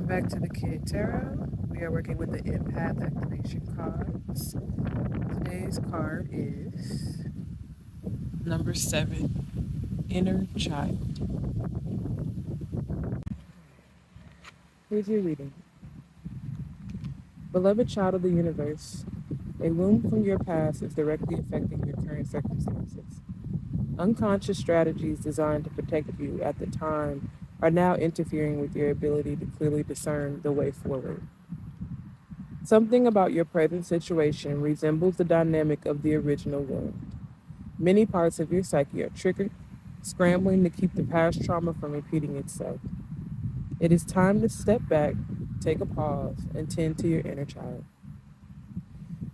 back to the Kid Tarot. We are working with the Empath Activation cards. Today's card is number 7, Inner Child. Here's your reading. Beloved child of the universe, a wound from your past is directly affecting your current circumstances. Unconscious strategies designed to protect you at the time are now interfering with your ability to clearly discern the way forward. Something about your present situation resembles the dynamic of the original wound. Many parts of your psyche are triggered, scrambling to keep the past trauma from repeating itself. It is time to step back, take a pause, and tend to your inner child.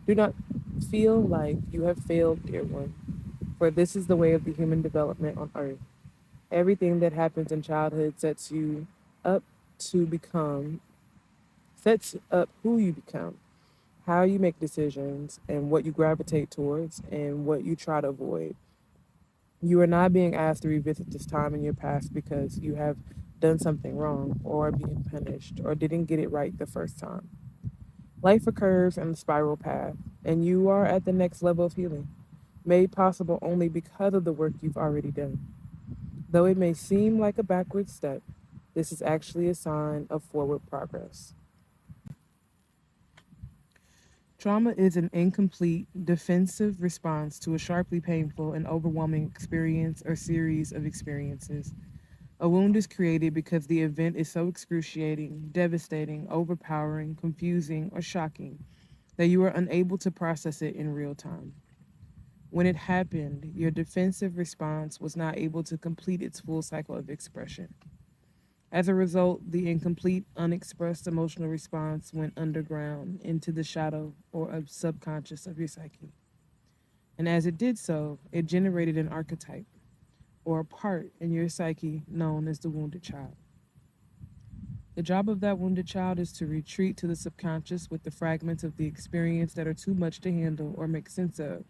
Do not feel like you have failed, dear one, for this is the way of the human development on earth. Everything that happens in childhood up to become, sets up who you become, how you make decisions, and what you gravitate towards and what you try to avoid. You are not being asked to revisit this time in your past because you have done something wrong or are being punished or didn't get it right the first time. Life occurs in a spiral path, and you are at the next level of healing, made possible only because of the work you've already done. Though it may seem like a backward step, this is actually a sign of forward progress. Trauma is an incomplete, defensive response to a sharply painful and overwhelming experience or series of experiences. A wound is created because the event is so excruciating, devastating, overpowering, confusing, or shocking that you are unable to process it in real time. When it happened, your defensive response was not able to complete its full cycle of expression. As a result, the incomplete, unexpressed emotional response went underground into the shadow or subconscious of your psyche. And as it did so, it generated an archetype or a part in your psyche known as the wounded child. The job of that wounded child is to retreat to the subconscious with the fragments of the experience that are too much to handle or make sense of.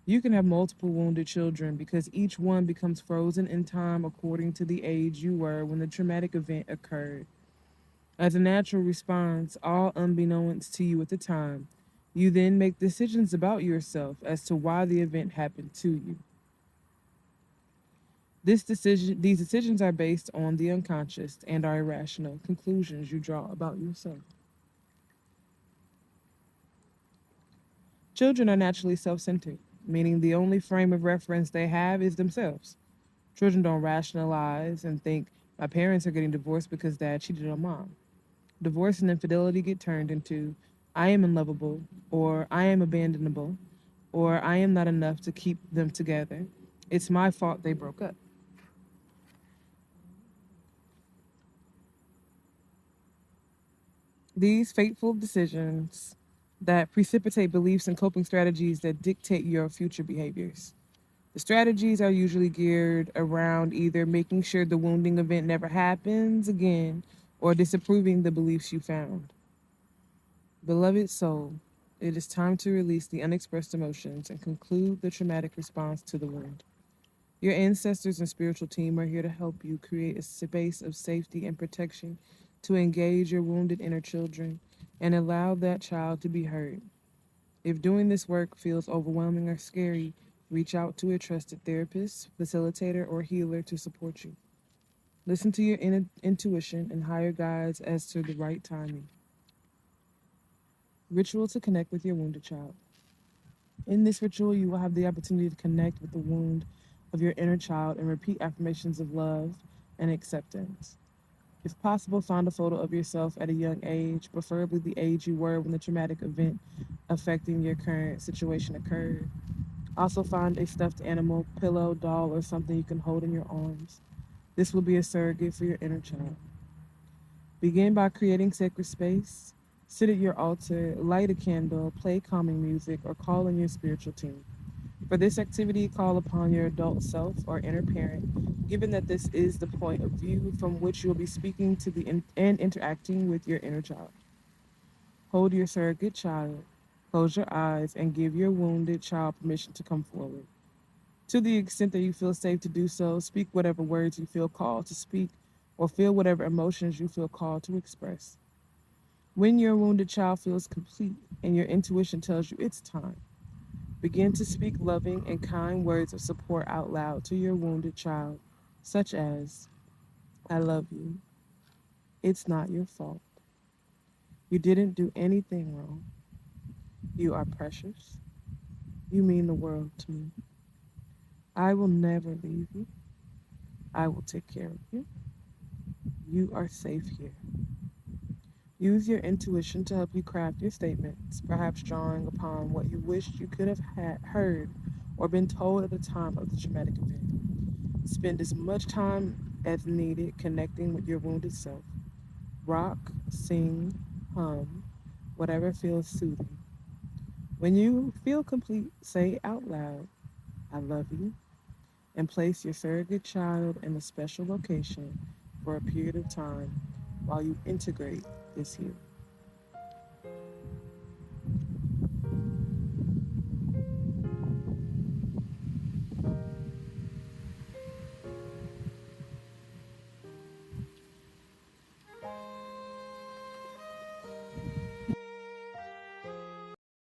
You can have multiple wounded children because each one becomes frozen in time according to the age you were when the traumatic event occurred. As a natural response, all unbeknownst to you at the time, you then make decisions about yourself as to why the event happened to you. These decisions are based on the unconscious and are irrational conclusions you draw about yourself. Children are naturally self centered, meaning the only frame of reference they have is themselves. Children don't rationalize and think, my parents are getting divorced because dad cheated on mom. Divorce and infidelity get turned into, I am unlovable, or I am abandonable, or I am not enough to keep them together. It's my fault they broke up. These fateful decisions that precipitate beliefs and coping strategies that dictate your future behaviors. The strategies are usually geared around either making sure the wounding event never happens again or disapproving the beliefs you found. Beloved soul, it is time to release the unexpressed emotions and conclude the traumatic response to the wound. Your ancestors and spiritual team are here to help you create a space of safety and protection to engage your wounded inner children and allow that child to be heard. If doing this work feels overwhelming or scary, reach out to a trusted therapist, facilitator, or healer to support you. Listen to your intuition and higher guides as to the right timing. Ritual to connect with your wounded child. In this ritual, you will have the opportunity to connect with the wound of your inner child and repeat affirmations of love and acceptance. If possible, find a photo of yourself at a young age, preferably the age you were when the traumatic event affecting your current situation occurred. Also, find a stuffed animal, pillow, doll, or something you can hold in your arms. This will be a surrogate for your inner child. Begin by creating sacred space. Sit at your altar, light a candle, play calming music, or call in your spiritual team. For this activity, call upon your adult self or inner parent, given that this is the point of view from which you will be speaking to and interacting with your inner child. Hold your surrogate child, close your eyes, and give your wounded child permission to come forward. To the extent that you feel safe to do so, speak whatever words you feel called to speak or feel whatever emotions you feel called to express. When your wounded child feels complete and your intuition tells you it's time, begin to speak loving and kind words of support out loud to your wounded child, such as, I love you. It's not your fault. You didn't do anything wrong. You are precious. You mean the world to me. I will never leave you. I will take care of you. You are safe here. Use your intuition to help you craft your statements, perhaps drawing upon what you wished you could have heard or been told at the time of the traumatic event. Spend as much time as needed connecting with your wounded self. Rock, sing, hum, whatever feels soothing. When you feel complete, say out loud, I love you, and place your surrogate child in a special location for a period of time while you integrate this healing.